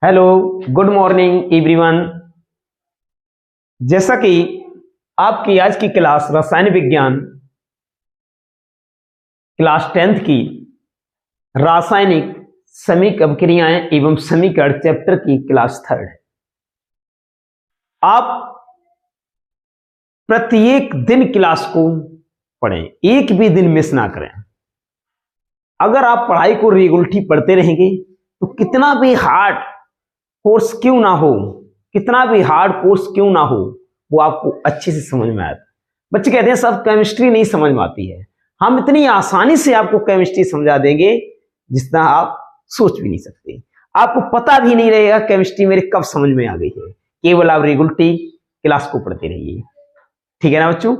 Hello, good morning everyone. जैसा कि आपकी आज की क्लास रसायन विज्ञान क्लास 10th की रासायनिक समीक अभिक्रियाएं एवं समीकरण चैप्टर की क्लास 3rd है। आप प्रत्येक दिन क्लास को पढ़ें, एक भी दिन मिस ना करें। अगर आप पढ़ाई को रेगुलरली पढ़ते रहेंगे तो कितना भी हार्ड कोर्स क्यों ना हो, कितना भी हार्ड कोर्स क्यों ना हो, वो आपको अच्छे से समझ में आता। बच्चे कहते हैं सब केमिस्ट्री नहीं समझ में आती है। हम इतनी आसानी से आपको केमिस्ट्री समझा देंगे जितना आप सोच भी नहीं सकते। आपको पता भी नहीं रहेगा केमिस्ट्री मेरे कब समझ में आ गई है। केवल आप रेगुलरली क्लास को पढ़ते रहिए, ठीक है ना बच्चों।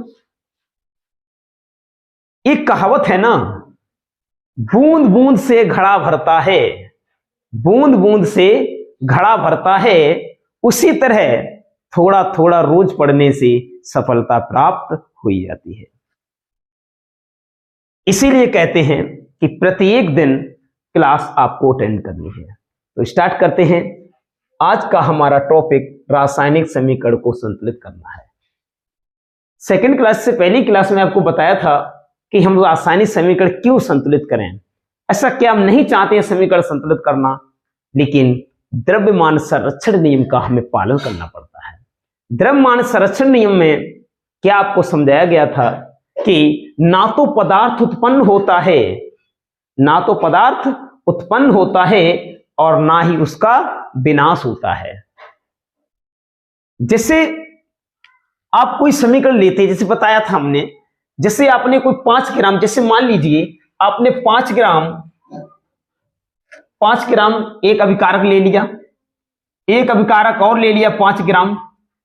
एक कहावत है ना, बूंद बूंद से घड़ा भरता है, बूंद बूंद से घड़ा भरता है, उसी तरह थोड़ा थोड़ा रोज पढ़ने से सफलता प्राप्त हो जाती है। इसीलिए कहते हैं कि प्रत्येक दिन क्लास आपको अटेंड करनी है। तो स्टार्ट करते हैं। आज का हमारा टॉपिक रासायनिक समीकरण को संतुलित करना है। सेकंड क्लास से पहली क्लास में आपको बताया था कि हम रासायनिक समीकरण क्यों संतुलित करें। ऐसा क्या हम नहीं चाहते हैं समीकरण संतुलित करना, लेकिन द्रव्यमान संरक्षण नियम का हमें पालन करना पड़ता है। द्रव्यमान संरक्षण नियम में क्या आपको समझाया गया था कि ना तो पदार्थ उत्पन्न होता है, ना तो पदार्थ उत्पन्न होता है और ना ही उसका विनाश होता है। जैसे आप कोई समीकरण लेते हैं, जैसे बताया था हमने, जैसे आपने कोई 5 ग्राम, जैसे मान लीजिए आपने 5 ग्राम एक अभिकारक ले लिया, एक अभिकारक और ले लिया 5 ग्राम,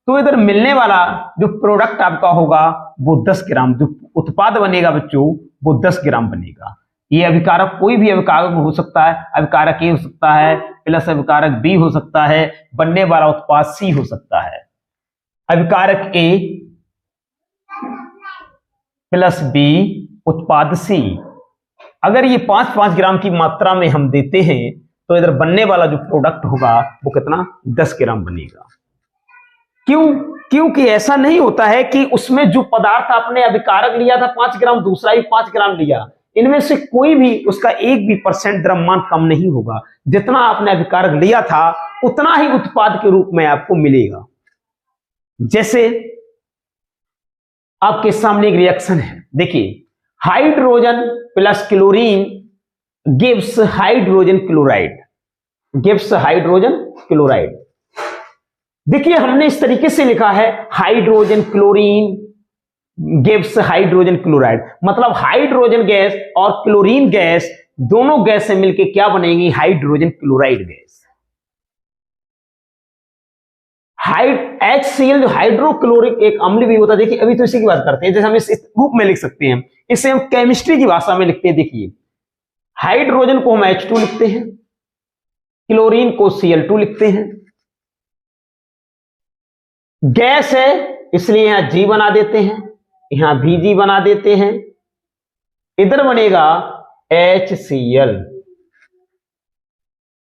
तो इधर मिलने वाला जो प्रोडक्ट आपका होगा वो 10 ग्राम, जो उत्पाद बनेगा बच्चों वो 10 ग्राम बनेगा। ये अभिकारक कोई भी अभिकारक हो सकता है, अभिकारक ए हो सकता है प्लस अभिकारक बी हो सकता है, बनने वाला उत्पाद सी हो सकता है। अभिकारक ए प्लस बी उत्पाद सी। अगर ये 5-5 ग्राम की मात्रा में हम देते हैं तो इधर बनने वाला जो प्रोडक्ट होगा वो कितना 10 ग्राम बनेगा। क्यों? क्योंकि ऐसा नहीं होता है कि उसमें जो पदार्थ आपने अभिकारक लिया था 5 ग्राम, दूसरा ही 5 ग्राम लिया, इनमें से कोई भी उसका 1 भी % द्रव्यमान कम नहीं होगा। जितना आपने अभिकारक लिया था उतना ही उत्पाद के रूप में आपको मिलेगा। जैसे आपके सामने एक रिएक्शन है, देखिए hydrogen plus chlorine gives hydrogen chloride, gives hydrogen chloride. देखिए हमने इस तरीके से लिखा है hydrogen chlorine gives hydrogen chloride, मतलब हाइड्रोजन गैस और क्लोरीन गैस दोनों गैस से मिलकर क्या बनेगी, हाइड्रोजन क्लोराइड गैस। HCl जो हाइड्रोक्लोरिक एक अम्ल भी होता है, देखिए अभी तो इसी की बात करते हैं। जैसे हम इस रूप में लिख सकते हैं, इसे हम केमिस्ट्री की भाषा में लिखते हैं। देखिए हाइड्रोजन को हम H2 लिखते हैं, क्लोरीन को Cl2 लिखते हैं। गैस है इसलिए यहां G बना देते हैं, यहां Vg बना देते हैं, इधर बनेगा HCl।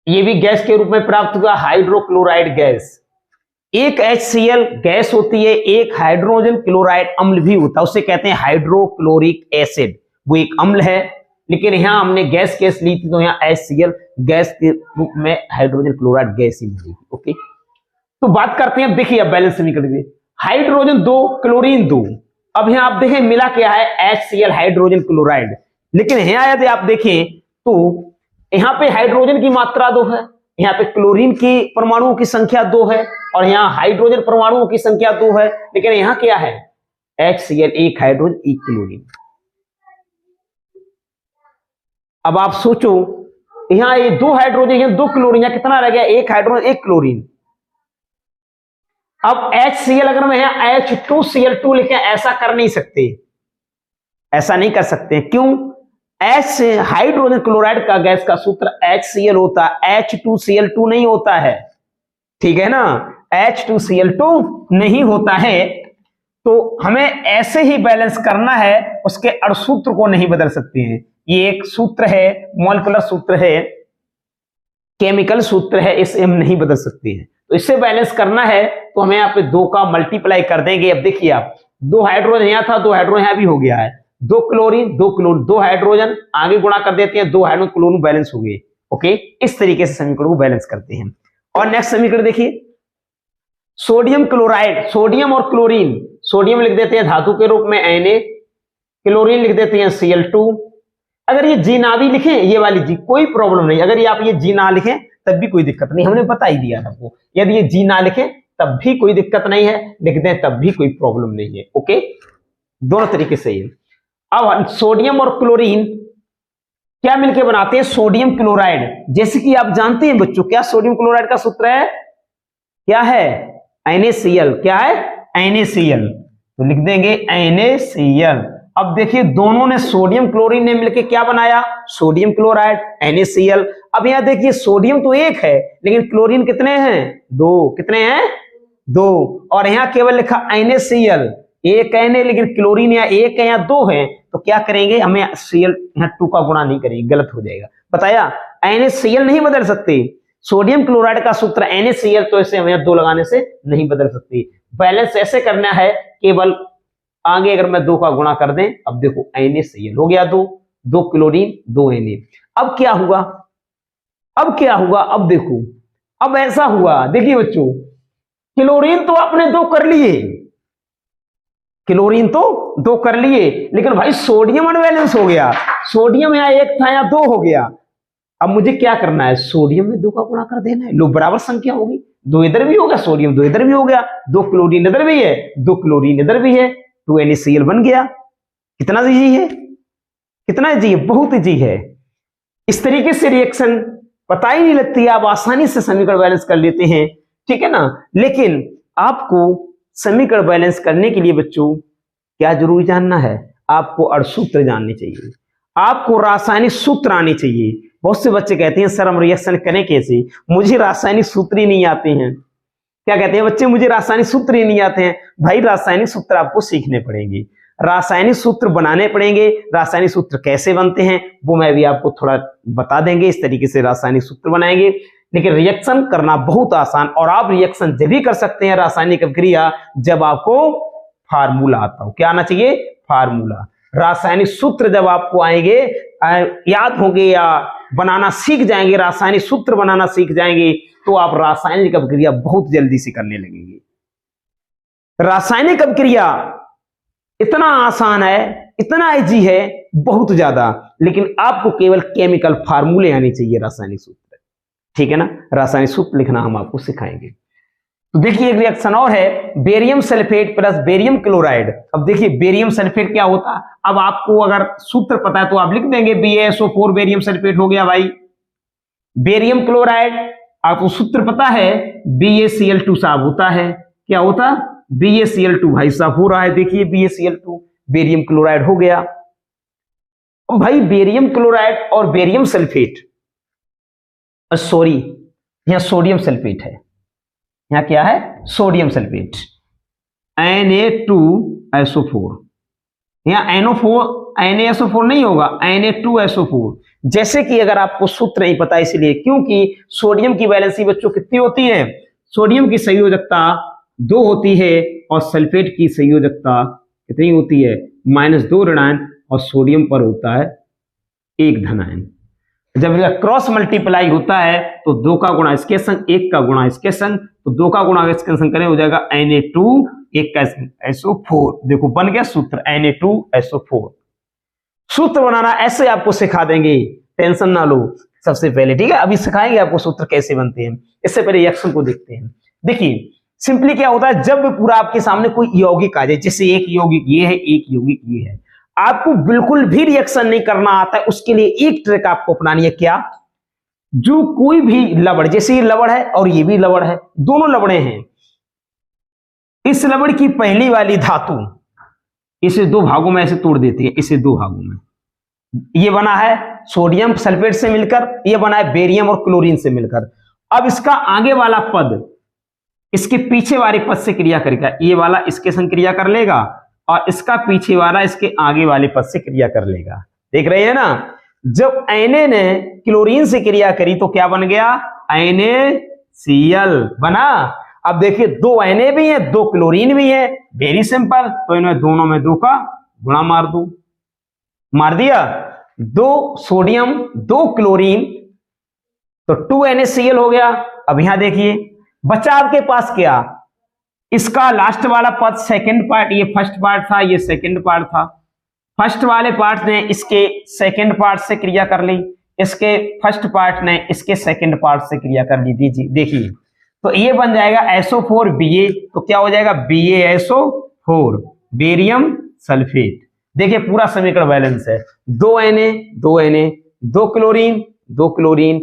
ये भी गैस के रूप में प्राप्त हुआ हाइड्रोक्लोराइड गैस। एक HCl गैस होती है, एक हाइड्रोजन क्लोराइड अम्ल भी होता है, उसे कहते हैं हाइड्रोक्लोरिक एसिड। वो एक अम्ल है, लेकिन यहां हमने गैस ली थी तो यहां HCl गैस के रूप में हाइड्रोजन क्लोराइड गैस ही मिलेगी। ओके, तो बात करते हैं। अब देखिए अब बैलेंस समीकरण में हाइड्रोजन 2 क्लोरीन 2, अब यहां आप देखें मिला क्या है HCl हाइड्रोजन क्लोराइड। लेकिन यहां यदि आप देखें तो यहां पे हाइड्रोजन की मात्रा 2 है, यहां पे क्लोरीन की परमाणुओं की संख्या 2 है और यहां हाइड्रोजन परमाणुओं की संख्या 2 है, लेकिन यहां क्या है HCl एक हाइड्रोजन एक क्लोरीन। अब आप सोचो यहां ये 2 हाइड्रोजन यहां 2 क्लोरीन, यहां कितना रह गया, एक हाइड्रोजन एक क्लोरीन। अब HCl अगर मैं यहां H2Cl2 लिखे, ऐसा कर नहीं सकते, ऐसा नहीं कर सकते। क्यों? H हाइड्रोजन क्लोराइड का गैस का सूत्र HCl होता है, H2Cl2 नहीं होता है, ठीक है ना, H2Cl2 नहीं होता है। तो हमें ऐसे ही बैलेंस करना है, उसके अणुसूत्र को नहीं बदल सकते हैं। ये एक सूत्र है, मॉलिक्यूलर सूत्र है केमिकल सूत्र है, इसे हम नहीं बदल सकते हैं। तो इससे बैलेंस करना है तो हमें यहाँ पे 2 का मल्टीप्लाई कर देंगे। अब देखिए आप 2 हाइड्रोजन यहाँ था, 2 हाइड्रोजन यहाँ भी हो गया है, 2 क्लोरीन 2 क्लोरीन 2 हाइड्रोजन आगे गुणा कर देते हैं, 2 हाइड्रोजन क्लोरीन बैलेंस हो गए। ओके, इस तरीके से समीकरण को बैलेंस करते हैं। और नेक्स्ट समीकरण देखिए, सोडियम क्लोराइड, सोडियम और क्लोरीन, सोडियम लिख देते हैं धातु के रूप में Na, क्लोरीन लिख देते हैं Cl2। अगर ये जी ना भी लिखें, ये वाली जी, कोई प्रॉब्लम नहीं। अगर ये आप ये जी ना लिखें तब भी कोई दिक्कत नहीं, हमने बता ही दिया था आपको। यदि ये जी ना लिखें तब भी कोई दिक्कत नहीं है, लिख दें तब भी कोई प्रॉब्लम नहीं है। ओके, दोनों तरीके से है। अब सोडियम और क्लोरीन क्या मिलकर बनाते हैं? Sodium chloride. जैसे कि आप जानते हैं बच्चों, क्या सोडियम क्लोराइड का सूत्र है? क्या है? NaCl। क्या है? NaCl। तो लिख देंगे NaCl। अब देखिए दोनों ने, सोडियम क्लोरीन ने मिलकर क्या बनाया? Sodium chloride, NaCl। अब यहां देखिए सोडियम तो एक है लेकिन क्लोरीन कितने हैं? 2। कितने हैं? 2। और यहां केवल लिखा NaCl, एक Na, लेकिन क्लोरीन या एक है या 2 है। तो क्या करेंगे? हमें Cl यहाँ 2 का गुणा नहीं करेंगे, गलत हो जाएगा। बताया, NaCl नहीं बदल सकते। सोडियम क्लोराइड का सूत्र NaCl, तो इसे हमें 2 लगाने से नहीं बदल सकती। बैलेंस ऐसे करना है, केवल आगे अगर मैं 2 का गुणा कर दें, अब देखो NaCl हो गया 2 क्लोरीन 2 Na। अब क्या हुआ? अब क्या हुआ? अब देखो, अब ऐसा हुआ, देखिए बच्चों, क्लोरीन तो आपने 2 कर लिए, क्लोरीन तो 2 कर लिए, लेकिन भाई सोडियम अनबैलेंस हो गया। सोडियम यहाँ 1 था, यहाँ 2 हो गया। अब मुझे क्या करना है? सोडियम में 2 का गुणा कर देना है। लो, बराबर संख्या होगी, 2 इधर भी हो गया, सोडियम 2 इधर भी हो गया, 2 क्लोरीन इधर भी है, 2 क्लोरीन इधर भी है, 2 NaCl बन गया। कितना इजी है? कितना इजी है? बहुत इजी है। इस तरीके से रिएक्शन पता ही नहीं लगती, आप आसानी से समीकरण बैलेंस कर लेते हैं, ठीक है ना। लेकिन आपको समीकरण बैलेंस करने के लिए बच्चों क्या जरूरी जानना है? आपको अणुसूत्र जानने चाहिए, आपको रासायनिक सूत्र आने चाहिए। बहुत से बच्चे कहते हैं सर हम रिएक्शन करें कैसे? मुझे रासायनिक सूत्र ही नहीं आते हैं। क्या कहते हैं बच्चे? मुझे रासायनिक सूत्र ही नहीं आते हैं। भाई रासायनिक सूत्र आपको सीखने पड़ेंगे, रासायनिक सूत्र बनाने पड़ेंगे। रासायनिक सूत्र कैसे बनते हैं वो मैं भी आपको थोड़ा बता देंगे। इस तरीके से रासायनिक सूत्र बनाएंगे। लेकिन रिएक्शन करना बहुत आसान, और आप रिएक्शन जब भी कर सकते हैं रासायनिक अभिक्रिया जब आपको फार्मूला आता हो। क्या आना चाहिए? फार्मूला। रासायनिक सूत्र जब आपको आएंगे, याद होंगे या बनाना सीख जाएंगे, रासायनिक सूत्र बनाना सीख जाएंगे, तो आप रासायनिक अभिक्रिया बहुत जल्दी से करने लगेंगे। रासायनिक अभिक्रिया इतना आसान है, इतना इजी है, बहुत ज्यादा, लेकिन आपको केवल केमिकल फार्मूले आने चाहिए, रासायनिक सूत्र, ठीक है ना। रासायनिक सूत्र लिखना हम आपको सिखाएंगे। तो देखिए एक रिएक्शन और है, barium sulphate plus barium chloride. अब देखिए बेरियम सल्फेट क्या होता है? अब आपको अगर सूत्र पता है तो आप लिख देंगे BaSO4 बेरियम सल्फेट हो गया भाई। बेरियम क्लोराइड आपको सूत्र पता है, BaCl2 साहब होता है। क्या होता? BaCl2 भाई साहब हो रहा है, देखिए BaCl2 बेरियम क्लोराइड हो गया। भाई बेरियम क्लोराइड और बेरियम सल्फेट, सॉरी यहां सोडियम सल्फेट है, यहां क्या है? Sodium sulphate, Na2SO4। यहां NaSO4 नहीं होगा, Na2SO4। जैसे कि अगर आपको सूत्र नहीं पता, इसलिए क्योंकि सोडियम की वैलेंसी बच्चों कितनी होती है? सोडियम की संयोजकता 2 होती है और सल्फेट की संयोजकता कितनी होती है? -2 ऋणायन, और सोडियम पर होता है 1 धनायन। जब इसका क्रॉस मल्टीप्लाई होता है तो 2 का गुणा इसके संग, 1 का गुणा इसके संग, तो 2 का गुणा इसके संग करें हो जाएगा Na2, 1 का SO4। देखो बन गया सूत्र Na2SO4। सूत्र बनाना ऐसे आपको सिखा देंगे, टेंशन ना लो सबसे पहले, ठीक है। अभी सिखाएंगे आपको सूत्र कैसे बनते हैं। इससे पहले रिएक्शन को देखते हैं। देखिए सिंपली क्या होता है, जब पूरा आपके सामने कोई यौगिक आ जाए, जैसे एक यौगिक ये है, एक यौगिक ये है, आपको बिल्कुल भी रिएक्शन नहीं करना आता है, उसके लिए एक ट्रिक आपको अपनानी है। क्या? जो कोई भी लवड़, जैसे ये लवड़ है और ये भी लवड़ है, दोनों लवड़े हैं, इस लवड़ की पहली वाली धातु इसे 2 भागों में ऐसे तोड़ देती है, इसे 2 भागों में। ये बना है सोडियम सल्फेट से मिलकर, ये बना है बेरियम और क्लोरीन से मिलकर। अब इसका आगे वाला पद इसके पीछे वाले पद से क्रिया करेगा, ये वाला इसके संग क्रिया कर लेगा और इसका पीछे वाला इसके आगे वाले पद से क्रिया कर लेगा। देख रहे हैं ना? जब Na ने क्लोरीन से क्रिया करी तो क्या बन गया, NaCl बना। अब देखिए 2 Na भी है 2 क्लोरीन भी है, वेरी सिंपल, तो इन्हें दोनों में 2 का गुणा मार दू, मार दिया, 2 सोडियम 2 क्लोरीन तो 2 NaCl हो गया। अब यहां देखिए बचा आपके पास क्या, इसका लास्ट वाला पद सेकंड पार्ट, ये फर्स्ट पार्ट था ये सेकंड पार्ट था, फर्स्ट वाले पार्ट ने इसके सेकंड पार्ट से क्रिया कर ली, इसके फर्स्ट पार्ट ने इसके सेकंड पार्ट से क्रिया कर ली। दीजिए देखिए तो ये बन जाएगा SO4 Ba, तो क्या हो जाएगा BaSO4 बेरियम सल्फेट। देखिए पूरा समीकरण बैलेंस है, 2 Na 2 Na 2 chlorine 2 chlorine,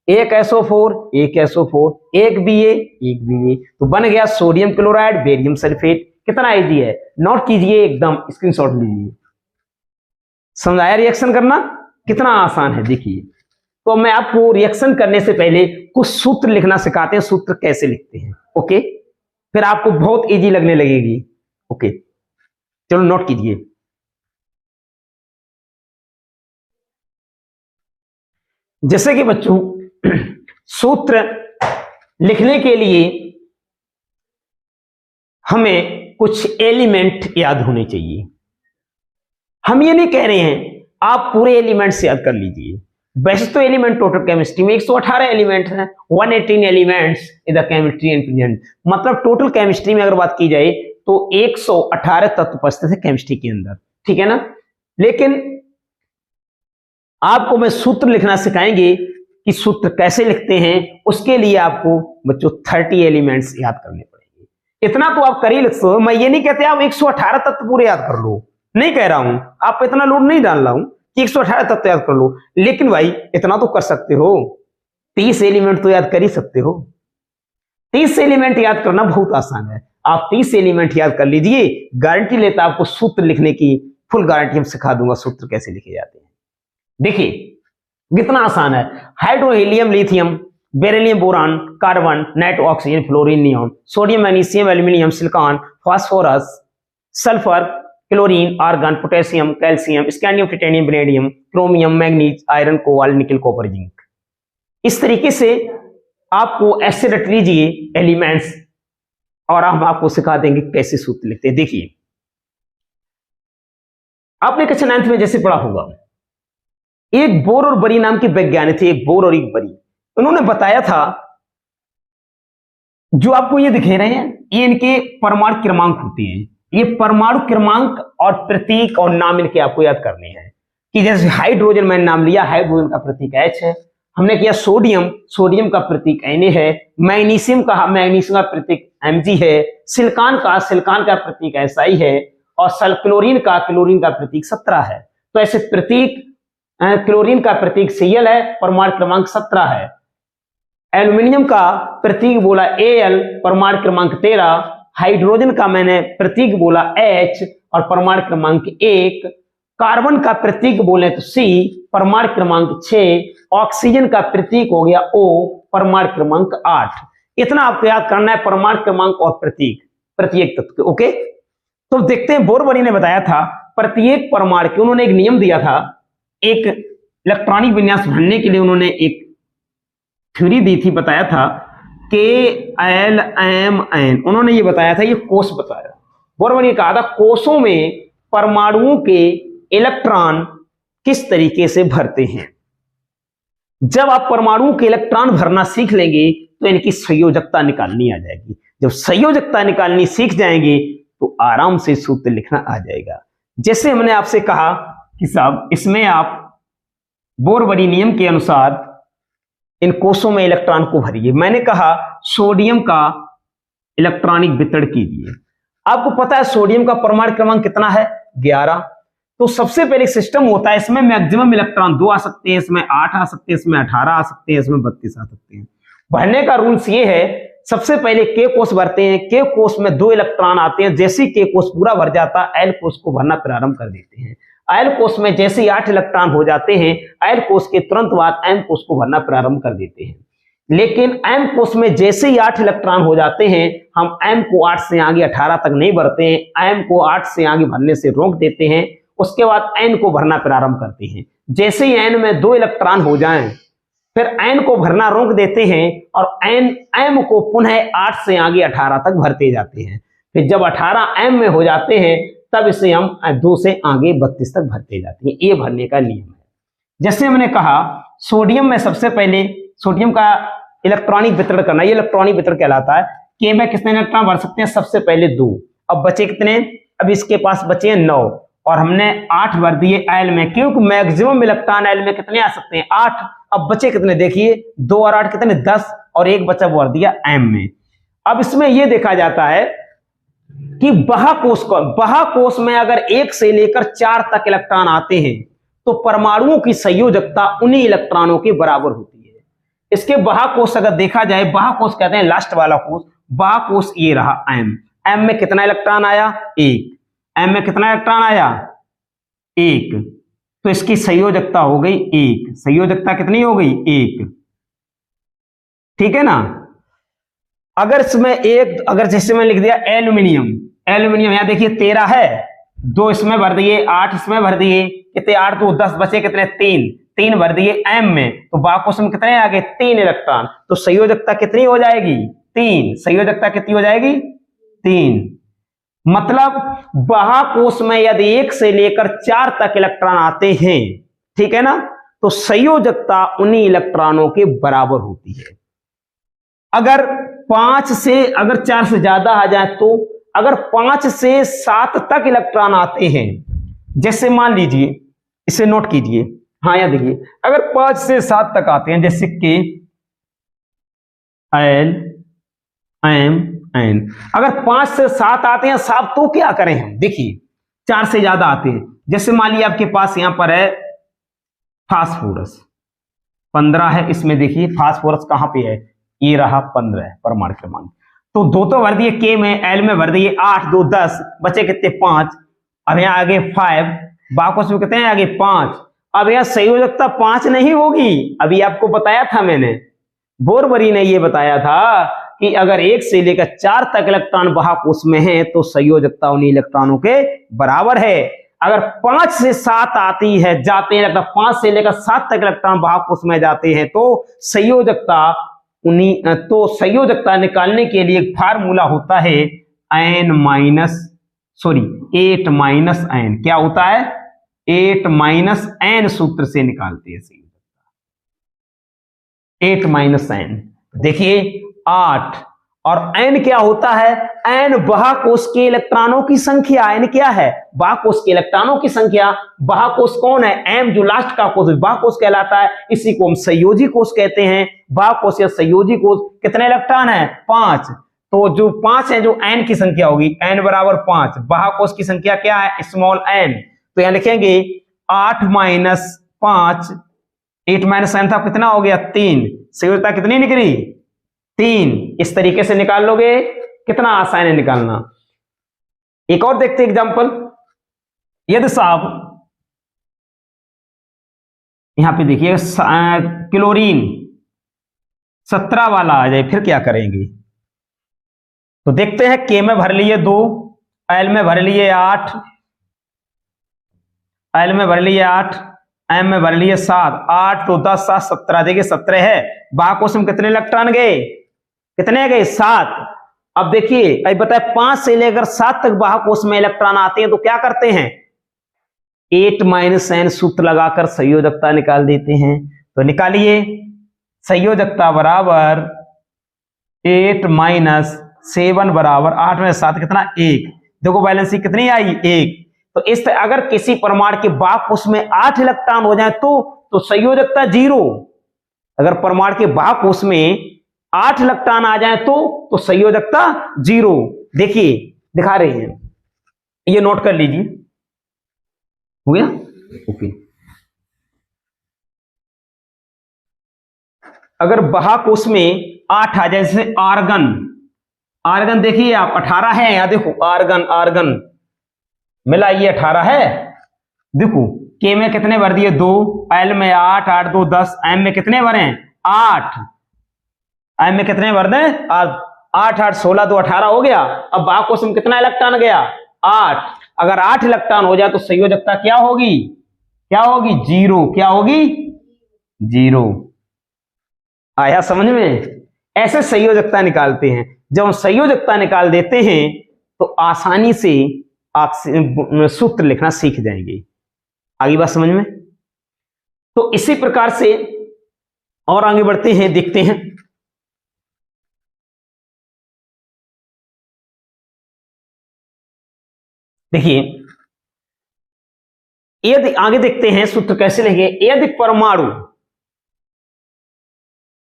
1 SO4 1 SO4 1 Ba 1 Ba, तो बन गया सोडियम क्लोराइड बेरियम सल्फेट। कितना इजी है, नोट कीजिए, एकदम स्क्रीनशॉट लीजिए। समझाया रिएक्शन करना कितना आसान है। देखिए तो मैं आपको रिएक्शन करने से पहले कुछ सूत्र लिखना सिखाते हैं, सूत्र कैसे लिखते हैं, ओके, फिर आपको बहुत इजी लगने लगेगी। ओके चलो नोट कीजिए। जैसे कि बच्चों सूत्र लिखने के लिए हमें कुछ एलिमेंट याद होने चाहिए। हम ये नहीं कह रहे हैं आप पूरे एलिमेंट्स याद कर लीजिए, वैसे तो एलिमेंट टोटल केमिस्ट्री में 118 एलिमेंट हैं, 118 elements in the chemistry and present, मतलब टोटल केमिस्ट्री में अगर बात की जाए तो 118 तत्व उपस्थित है केमिस्ट्री के अंदर, ठीक है ना। लेकिन आपको मैं सूत्र लिखना सिखाएंगे कि सूत्र कैसे लिखते हैं, उसके लिए आपको बच्चों 30 एलिमेंट्स याद करने पड़ेंगे। इतना तो आप कर ही लिख सकते हो, मैं ये नहीं कहते आप 118 तत्व पूरे याद कर लो, नहीं कह रहा हूं, आप इतना लोड नहीं डाल रहा हूं कि 118 तत्व याद कर लो, लेकिन भाई इतना तो कर सकते हो, 30 एलिमेंट तो याद कर ही सकते हो। 30 एलिमेंट याद करना बहुत आसान है, आप 30 एलिमेंट याद कर लीजिए, गारंटी लेता आपको सूत्र लिखने की फुल गारंटी हम सिखा दूंगा सूत्र कैसे लिखे जाते हैं। देखिए कितना आसान है, hydro helium lithium beryllium boron carbon nitro oxygen fluorine neon sodium magnesium aluminium silicon phosphorus sulphur chlorine argon potassium calcium scandium titanium vanadium chromium manganese iron cobalt nickel copper zinc. इस तरीके से आपको ऐसे रट लीजिए एलिमेंट्स और हम आपको सिखा देंगे कैसे सूत्र लिखते हैं। देखिए आपने कक्षा 9th में जैसे पढ़ा होगा, एक बोर और बरी नाम के वैज्ञानिक थे, एक बोर और एक बरी, उन्होंने बताया था जो आपको ये दिखे रहे हैं ये इनके परमाणु क्रमांक होते हैं, ये परमाणु क्रमांक और प्रतीक और नाम इनके आपको याद करने हैं। कि जैसे हाइड्रोजन मैंने नाम लिया, हाइड्रोजन का प्रतीक H है, हमने किया सोडियम, सोडियम का प्रतीक Na है, मैग्नीशियम का प्रतीक Mg है, सिलिकॉन का प्रतीक Si है और क्लोरीन का प्रतीक 17 है। तो ऐसे प्रतीक क्लोरीन का प्रतीक Cl है, परमाणु क्रमांक 17 है। एल्यूमिनियम का प्रतीक बोला Al, परमाणु क्रमांक 13, हाइड्रोजन का मैंने प्रतीक बोला H और परमाणु क्रमांक 1, कार्बन का प्रतीक बोले तो C, परमाणु क्रमांक 6, ऑक्सीजन का प्रतीक हो गया O, परमाणु क्रमांक 8। इतना आपको याद करना है परमाणु क्रमांक और प्रतीक प्रत्येक तत्व के। ओके तो देखते हैं, बोरबरी ने बताया था प्रत्येक परमाणु के, उन्होंने एक नियम दिया था, एक इलेक्ट्रॉनिक विन्यास भरने के लिए उन्होंने एक थ्योरी दी थी, बताया था KLMN, उन्होंने ये बताया था, ये कोष बताया। बोरबरी ने कहा था कोषों में परमाणुओं के इलेक्ट्रॉन किस तरीके से भरते हैं। जब आप परमाणुओं के इलेक्ट्रॉन भरना सीख लेंगे तो इनकी संयोजकता निकालनी आ जाएगी। जब संयोजकता निकालनी सीख जाएंगे तो आराम से सूत्र लिखना आ जाएगा। जैसे हमने आपसे कहा कि साहब इसमें आप बोरबरी नियम के अनुसार इन कोषों में इलेक्ट्रॉन को भरिए, मैंने कहा सोडियम का इलेक्ट्रॉनिक वितरण कीजिए। आपको पता है सोडियम का परमाणु क्रमांक कितना है, 11। तो सबसे पहले सिस्टम होता है, इसमें मैक्सिमम इलेक्ट्रॉन 2 आ सकते हैं, इसमें 8 आ सकते हैं, इसमें 18 आ सकते हैं, इसमें 32 आ सकते हैं। भरने का रूल्स ये है, सबसे पहले के कोष भरते हैं, के कोष में 2 इलेक्ट्रॉन आते हैं, जैसे के कोष पूरा भर जाता है एल कोष को भरना प्रारंभ कर देते हैं। एल कोष में जैसे 8 इलेक्ट्रॉन हो जाते हैं, एल कोष के तुरंत बाद एम कोष को भरना प्रारंभ कर देते हैं। लेकिन एम कोष में जैसे ही 8 इलेक्ट्रॉन हो जाते हैं, हम एम को 8 से आगे 18 तक नहीं भरते हैं, एम को 8 से आगे भरने से रोक देते हैं। उसके बाद n को भरना प्रारंभ करते हैं। जैसे ही n में 2 इलेक्ट्रॉन हो जाएं, फिर n को भरना रोक देते हैं और m को पुनः 8 से आगे 18 तक भरते जाते हैं। फिर जब 18 m में हो जाते हैं तब इसे हम 2 से आगे 32 तक भरते जाते हैं। ये भरने का नियम है। जैसे हमने कहा सोडियम में सबसे पहले सोडियम का इलेक्ट्रॉनिक वितरण करना, ये इलेक्ट्रॉनिक वितरण कहलाता है। के में कितने इलेक्ट्रॉन भर सकते हैं? सबसे पहले 2। अब बचे कितने? अब इसके पास बचे हैं 9 और हमने 8 भर दिए एल में, क्योंकि मैक्सिमम इलेक्ट्रॉन एल में कितने आ सकते हैं? 8। अब बचे कितने? देखिए 2 और 8 कितने? 10 और एक बचा वो भर दिया एम में। अब इसमें यह देखा जाता है कि बाह्यकोश में अगर 1 से लेकर 4 तक इलेक्ट्रॉन आते हैं तो परमाणुओं की संयोजकता उन्हीं इलेक्ट्रॉनों के बराबर होती है। इसके बाह्यकोश अगर देखा जाए, बाह्यकोश कहते हैं लास्ट वाला कोश, बाह्यकोश ये रहा एम में कितना इलेक्ट्रॉन आया? 1। एम में कितना इलेक्ट्रॉन आया? 1। तो इसकी संयोजकता हो गई 1। संयोजकता कितनी हो गई? 1। ठीक है ना। अगर इसमें अगर जैसे मैं लिख दिया एल्यूमिनियम, यहां देखिए 13 है, 2 इसमें भर दिए, 8 इसमें भर दिए, कितने? 8 2 10, बचे कितने? 3 भर दिए एम में, तो बाह्यकोश में कितने आ गए? 3 इलेक्ट्रॉन। तो संयोजकता कितनी हो जाएगी? 3। संयोजकता कितनी हो जाएगी? 3। मतलब बाह्यकोश में यदि 1 से लेकर 4 तक इलेक्ट्रॉन आते हैं, ठीक है ना, तो संयोजकता उन्हीं इलेक्ट्रॉनों के बराबर होती है। अगर 4 से ज्यादा आ जाए तो, अगर 5 से 7 तक इलेक्ट्रॉन आते हैं, जैसे मान लीजिए, इसे नोट कीजिए, हाँ यहां देखिए, अगर 5 से 7 तक आते हैं, जैसे के एल एम एन, अगर 5 से 7 आते हैं साहब, तो क्या करें हम? देखिए 4 से ज्यादा आते हैं, जैसे मान लीजिए आपके पास यहां पर है फास्फोरस 15 है, इसमें देखिए फास्फोरस कहां पे है? ये रहा 15 है परमाणु क्रमांक। तो 2 तो भर दिए के में, एल में भर दिए 8 2 10, बचे कितने? 5। अब यहाँ आगे 5, बाह्यकोश में कितने आगे? 5। अब यहाँ संयोजकता 5 नहीं होगी, अभी आपको बताया था मैंने, बोरबरी ने ये बताया था कि अगर 1 से लेकर 4 तक इलेक्ट्रॉन बाह्यकोश में है तो संयोजकता उन्हीं इलेक्ट्रॉनों के बराबर है। अगर 5 से 7 आती है, जाते हैं, 5 से लेकर 7 तक इलेक्ट्रॉन बाह्यकोश में जाते हैं तो संयोजकता निकालने के लिए एक फार्मूला होता है 8 माइनस n। क्या होता है? 8 माइनस n सूत्र से निकालते हैं संयोजकता, 8 माइनस n। देखिए 8 और n क्या होता है? n बाह्यकोश के इलेक्ट्रॉनों की संख्या। n क्या है? बाह्यकोश के इलेक्ट्रॉनों की संख्या। बाह्यकोश कौन है? m, जो लास्ट का कोश बाह्यकोश कहलाता है, इसी को हम संयोजी कोश कहते हैं। बाह्यकोश या संयोजी कोश कितने इलेक्ट्रॉन है? 5। तो जो 5 है, जो n की संख्या होगी, n बराबर 5, बाह्यकोश की संख्या क्या है? Small n। तो यहां लिखेंगे 8 माइनस 5, 8 माइनस n था, कितना हो गया? 3। संयोजकता कितनी निकली? 3। इस तरीके से निकाल लोगे, कितना आसान है निकालना। एक और देखते एग्जांपल। यदि साहब यहां पे देखिए क्लोरीन 17 वाला आ जाए, फिर क्या करेंगे? तो देखते हैं, के में भर लिए 2, एल में भर लिए 8, एल में भर लिए 8, एम में भर लिए 7, 8 तो 10 7 17, देखिए 17 है। बाह्यकोश में कितने इलेक्ट्रॉन गए? कितने गए? 7। अब देखिए, अब बताए 5 से लेकर 7 तक बाह्यकोश में इलेक्ट्रॉन आते हैं तो क्या करते हैं? 8 माइनस n सूत्र लगाकर संयोजकता निकाल देते हैं। तो निकालिए, संयोजकता बराबर 8 माइनस 7 बराबर 8 में 7 कितना? 1। देखो बैलेंसी कितनी आई? 1। तो इस तरह अगर किसी परमाणु के बाह्यकोश में 8 इलेक्ट्रॉन हो जाए तो संयोजकता 0। अगर परमाणु के बाह्यकोश में 8 इलेक्ट्रॉन आ जाए तो संयोजकता 0। देखिए दिखा रहे हैं, ये नोट कर लीजिए। हो गया? ओके। अगर बाह्यकोश में 8 आ जाए, जैसे आर्गन देखिए आप 18 है, यहां देखो आर्गन मिला, ये 18 है। देखो के में कितने भर दिए? 2, एल में 8, 8 2 10, एम में कितने भरे? 8। एम में कितने भर दें? 8 8 16 2 18 हो गया। अब बाह्यकोश में कितना इलेक्ट्रॉन गया? 8। अगर 8 इलेक्ट्रॉन हो जाए तो संयोजकता क्या होगी, क्या होगी, जीरो। क्या होगी, जीरो। आया समझ में? ऐसे संयोजकता निकालते हैं। जब हम संयोजकता निकाल देते हैं तो आसानी से सूत्र लिखना सीख जाएंगे। आगे बात समझ में? तो इसी प्रकार से और आगे बढ़ते हैं, देखते हैं। देखिए, यदि आगे देखते हैं सूत्र कैसे लिखेंगे। यदि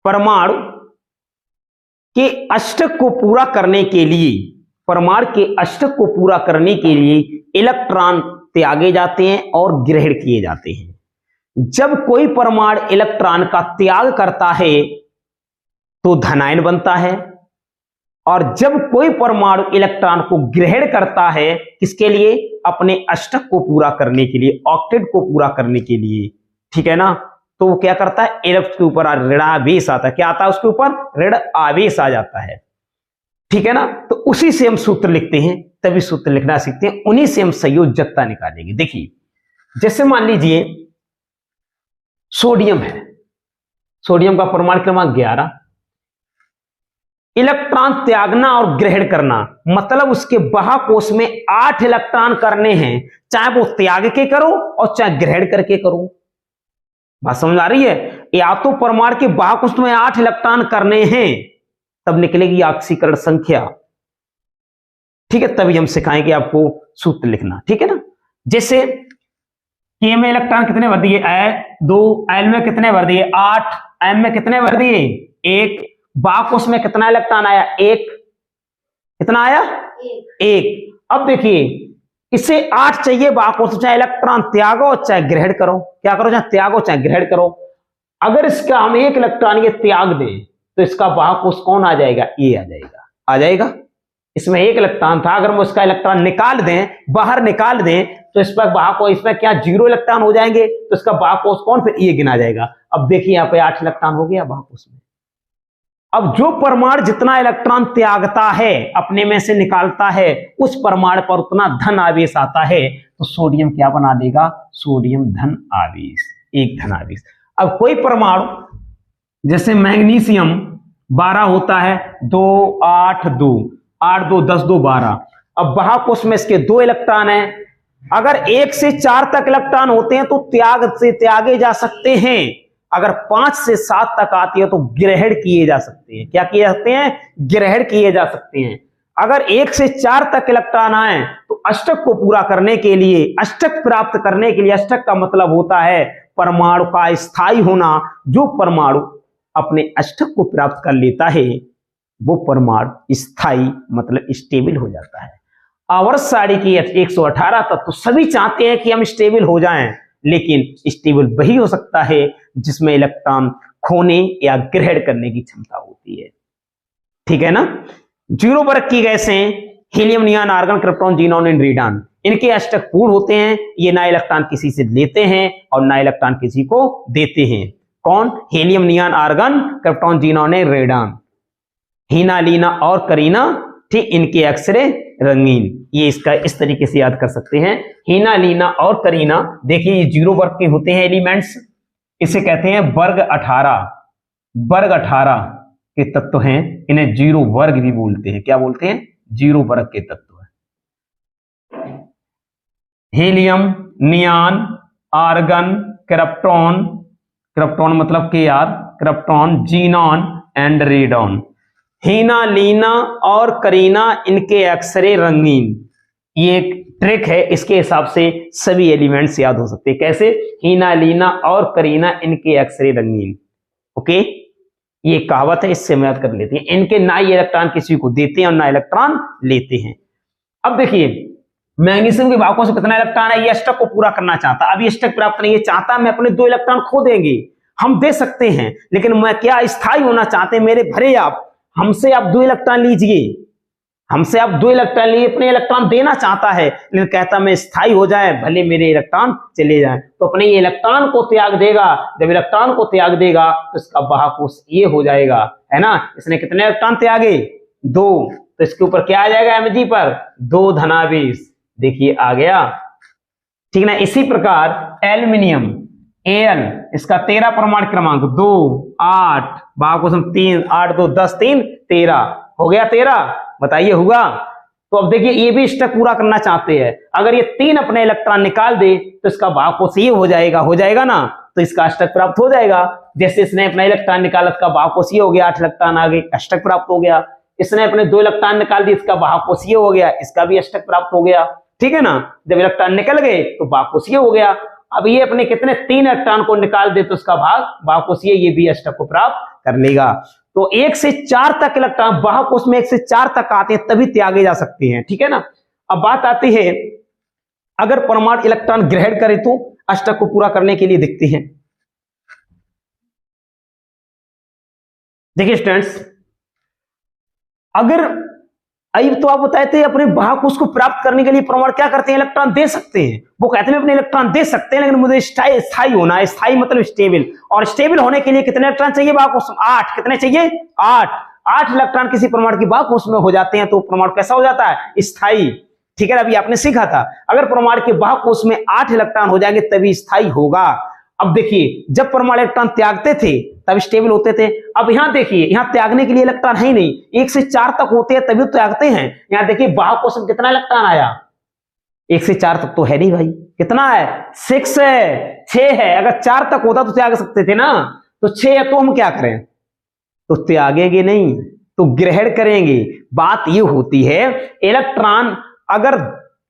परमाणु के अष्टक को पूरा करने के लिए, परमाणु के अष्टक को पूरा करने के लिए इलेक्ट्रॉन त्यागे जाते हैं और ग्रहण किए जाते हैं। जब कोई परमाणु इलेक्ट्रॉन का त्याग करता है तो धनायन बनता है, और जब कोई परमाणु इलेक्ट्रॉन को ग्रहण करता है, किसके लिए, अपने अष्टक को पूरा करने के लिए, ऑक्टेट को पूरा करने के लिए, ठीक है ना, तो वो क्या करता है, इलेक्ट्रॉन के ऊपर ऋणावेश आता है। क्या आता है उसके ऊपर, ऋण आवेश आ जाता है, ठीक है ना। तो उसी से हम सूत्र लिखते हैं, तभी सूत्र लिखना सीखते हैं, उन्हीं से हम संयोजकता निकालेंगे। देखिए, जैसे मान लीजिए सोडियम है, सोडियम का परमाणु क्रमांक 11, इलेक्ट्रॉन त्यागना और ग्रहण करना, मतलब उसके बाह्यकोश में 8 इलेक्ट्रॉन करने हैं, चाहे वो त्याग के करो और चाहे ग्रहण करके करो। बात समझ आ रही है? या तो परमाणु के बाह्यकोश में 8 इलेक्ट्रॉन करने हैं, तब निकलेगी ऑक्सीकरण संख्या, ठीक है। तभी हम सिखाएंगे आपको सूत्र लिखना, ठीक है ना। जैसे के में इलेक्ट्रॉन कितने भर दिए, 2, एल में कितने भर दिए, 8, एम में कितने भर दिए, 1, बाह्यकोश में कितना इलेक्ट्रॉन आया, 1, कितना आया, 1। अब देखिए, इसे 8 चाहिए बाह्यकोश, चाहे इलेक्ट्रॉन त्यागो चाहे ग्रहण करो, क्या करो, चाहे त्यागो चाहे ग्रहण करो। अगर इसका हम 1 इलेक्ट्रॉन ये त्याग दें तो इसका बाह्यकोश कौन आ जाएगा, ये आ जाएगा, आ जाएगा। इसमें 1 इलेक्ट्रॉन था, अगर हम उसका इलेक्ट्रॉन निकाल दें, बाहर निकाल दें, तो इस पर बाह्यकोश, इसमें क्या 0 इलेक्ट्रॉन हो जाएंगे, तो इसका बाह्यकोश कौन, फिर ये गिना जाएगा। अब देखिए यहाँ पे 8 इलेक्ट्रॉन हो गया बाह्यकोश में। अब जो परमाणु जितना इलेक्ट्रॉन त्यागता है, अपने में से निकालता है, उस परमाणु पर उतना धन आवेश आता है, तो सोडियम क्या बना देगा, सोडियम धन आवेश, 1 धन आवेश। अब कोई परमाणु जैसे मैग्नीशियम 12 होता है, 2, 8, 2, 8, 2, 10, 2, 12। अब बाह्यकोश में इसके 2 इलेक्ट्रॉन हैं, अगर 1 से 4 तक इलेक्ट्रॉन होते हैं तो त्याग से त्यागे जा सकते हैं, अगर 5 से 7 तक आती है तो ग्रहण किए जा सकते हैं। क्या किए जाते हैं, ग्रहण किए जा सकते हैं। अगर 1 से 4 तक इलेक्ट्रॉन आए तो अष्टक को पूरा करने के लिए, अष्टक प्राप्त करने के लिए, अष्टक का मतलब होता है परमाणु का स्थायी होना। जो परमाणु अपने अष्टक को प्राप्त कर लेता है वो परमाणु स्थायी मतलब स्टेबल हो जाता है। आवर्त सारणी की 118 तत्व सभी चाहते हैं कि हम स्टेबल हो जाएं, लेकिन स्टेबल वही हो सकता है जिसमें इलेक्ट्रॉन खोने या ग्रहण करने की क्षमता होती है, ठीक है ना। 0 वर्ग की गैसें helium, neon, argon, krypton, xenon and radon, इनके अष्टक पूर्ण होते हैं। ये ना इलेक्ट्रॉन किसी से लेते हैं और ना इलेक्ट्रॉन किसी को देते हैं। कौन, helium, neon, argon, krypton, xenon and radon, Heena, Leena और करीना, ठीक, इनके अक्षरे रंगीन। ये इसका इस तरीके से याद कर सकते हैं, हीना, लीना और करीना। देखिए ये 0 वर्ग के होते हैं एलिमेंट्स, इसे कहते हैं वर्ग 18, वर्ग 18 के तत्व हैं, इन्हें 0 वर्ग भी बोलते हैं। क्या बोलते हैं, 0 वर्ग के तत्व है। Helium, neon, argon, krypton, krypton मतलब Kr, krypton, xenon and radon. Heena, Leena और करीना, इनके अक्षरे रंगीन। ये एक ट्रिक है, इसके हिसाब से सभी एलिमेंट्स याद हो सकते हैं। कैसे, हीना, लीना और करीना, इनके अक्षरे रंगीन। ओके, ये कहावत है, इससे हम याद कर लेते हैं। इनके ना ही इलेक्ट्रॉन किसी को देते हैं और ना इलेक्ट्रॉन लेते हैं। अब देखिए मैग्नीशियम के बाह्यकोश से कितना इलेक्ट्रॉन है, ये अष्टक को पूरा करना चाहता, अब ये अष्टक प्राप्त नहीं, ये चाहता मैं अपने 2 इलेक्ट्रॉन खो देंगे, हम दे सकते हैं, लेकिन मैं क्या स्थायी होना चाहते हैं, मेरे भरे आप, हमसे आप 2 इलेक्ट्रॉन लीजिए, हमसे आप 2 इलेक्ट्रॉन लिए, अपने इलेक्ट्रॉन देना चाहता है, लेकिन कहता मैं स्थायी हो जाए, भले मेरे इलेक्ट्रॉन चले जाएं, तो अपने ये इलेक्ट्रॉन को त्याग देगा। जब इलेक्ट्रॉन को त्याग देगा तो इसका बाह्यकोश ये हो जाएगा, है ना। इसने कितने इलेक्ट्रॉन त्यागे, 2, तो इसके ऊपर क्या आ जाएगा, Mg पर 2 धनावेश, देखिए आ गया, ठीक ना। इसी प्रकार एल्यूमिनियम Al, इसका 13 परमाणु क्रमांक 2 8 बाकुसम 3 8 2 10 3 13 हो गया 13। बताइए होगा। तो अब देखिए ये भी स्टेप पूरा करना चाहते हैं, अगर ये 3 अपने इलेक्ट्रॉन निकाल दे तो इसका बाकोस ये हो जाएगा ना, तो इसका अष्टक प्राप्त हो जाएगा। जैसे इसने अपना इलेक्ट्रॉन निकाला, इसका बाकोस ये हो गया, 8 इलेक्ट्रॉन आ गए, अष्टक प्राप्त हो गया। इसने अपने 2 इलेक्ट्रॉन निकाल दिए, इसका बाकोस ये हो गया, इसका भी अष्टक प्राप्त हो गया, ठीक है ना। जब इलेक्ट्रॉन निकल गए तो बाकोस ये हो गया। अब ये अपने कितने 3 इलेक्ट्रॉन को निकाल दे तो उसका बाकोस ये भी अष्टक को प्राप्त कर लेगा। तो 1 से 4 तक इलेक्ट्रॉन बाकोस में 1 से 4 तक आते हैं तभी त्यागे जा सकते हैं, ठीक है ना। अब बात आती है अगर परमाणु इलेक्ट्रॉन ग्रहण करे तो अष्टक को पूरा करने के लिए देखते हैं। देखिए स्टूडेंट्स, अगर अभी तो आप बताए थे अपने बाकोस को प्राप्त करने के लिए परमाणु क्या करते हैं, इलेक्ट्रॉन दे सकते हैं। वो कहते हैं अपने इलेक्ट्रॉन दे सकते हैं लेकिन मुझे स्थायी होना है। स्थायी मतलब स्टेबल, और स्टेबल होने के लिए कितने इलेक्ट्रॉन चाहिए बाकोस? 8। कितने चाहिए? 8 इलेक्ट्रॉन किसी परमाणु की बाकोस में हो जाते हैं तो परमाणु कैसा हो जाता है? स्थायी, ठीक है। अभी आपने सीखा था अगर परमाणु के बाकोस में 8 इलेक्ट्रॉन हो जाएंगे तभी स्थायी होगा। अब देखिए जब परमाणु इलेक्ट्रॉन त्यागते थे तब स्टेबल होते थे। अब यहां देखिए, यहां त्यागने के लिए इलेक्ट्रॉन है ही नहीं, 1 से 4 तक होते हैं तभी तो त्यागते हैं। यहां देखिए बाकोस में कितना इलेक्ट्रॉन आया? 1 से 4 तक तो है नहीं भाई। कितना है? 6 है, 6 है। अगर 4 तक होता तो त्याग सकते थे ना, तो 6 है तो हम क्या करें? तो त्यागेंगे नहीं, तो ग्रहण करेंगे। बात ये होती है इलेक्ट्रॉन अगर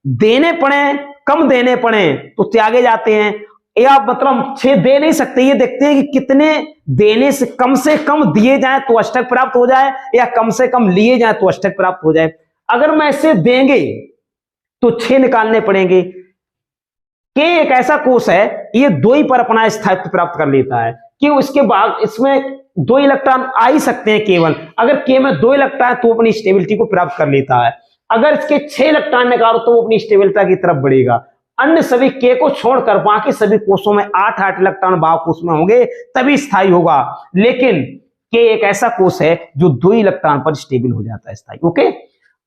देने पड़े, कम देने पड़े तो त्यागे जाते हैं, या मतलब 6 दे नहीं सकते, ये देखते हैं कि कितने देने से कम दिए जाए तो अष्टक प्राप्त हो जाए, या कम से कम लिए जाए तो अष्टक प्राप्त हो जाए। अगर मैं इसे देंगे तो 6 निकालने पड़ेंगे। के एक ऐसा कोष है ये 2 ही पर अपना स्थायित्व प्राप्त कर लेता है, क्यों? इसके बाद इसमें 2 इलेक्ट्रॉन आ ही सकते हैं केवल। अगर के में 2 इलेक्ट्रॉन तो अपनी स्टेबिलिटी को प्राप्त कर लेता है। अगर इसके 6 इलेक्ट्रॉन निकालो तो वो अपनी स्टेबिलिटी की तरफ बढ़ेगा। अन्य सभी के को छोड़कर बाकी सभी कोषों में 8 इलेक्ट्रॉन बाकोस में होंगे तभी स्थायी होगा। लेकिन के एक ऐसा कोष है जो 2 इलेक्ट्रॉन पर स्टेबल हो जाता है, स्थायी। ओके,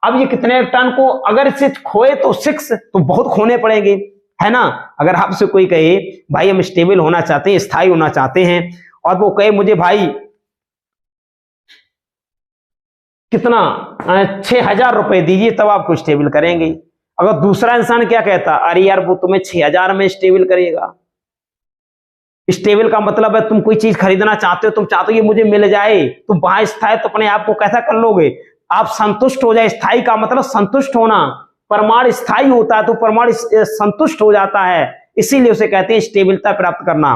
अब ये कितने इलेक्ट्रॉन को अगर इसे खोए तो 6, तो बहुत खोने पड़ेंगे, है ना। अगर आपसे कोई कहे भाई हम स्टेबल होना चाहते हैं, स्थायी होना चाहते हैं, और वो कहे मुझे भाई कितना 6000 रुपए दीजिए तब आपको स्टेबल करेंगे। अगर दूसरा इंसान क्या कहता, अरे यार वो तुम्हें 6000 में स्टेबल करेगा। स्टेबल का मतलब है तुम कोई चीज खरीदना चाहते हो, तुम चाहते हो ये मुझे मिल जाए, तुम वहां स्थायी तो अपने आप को कैसा कर लोगे? आप संतुष्ट हो जाए। स्थायी का मतलब संतुष्ट होना। परमाणु स्थायी होता है तो परमाणु संतुष्ट हो जाता है, इसीलिए उसे कहते हैं स्टेबिलिटी प्राप्त करना।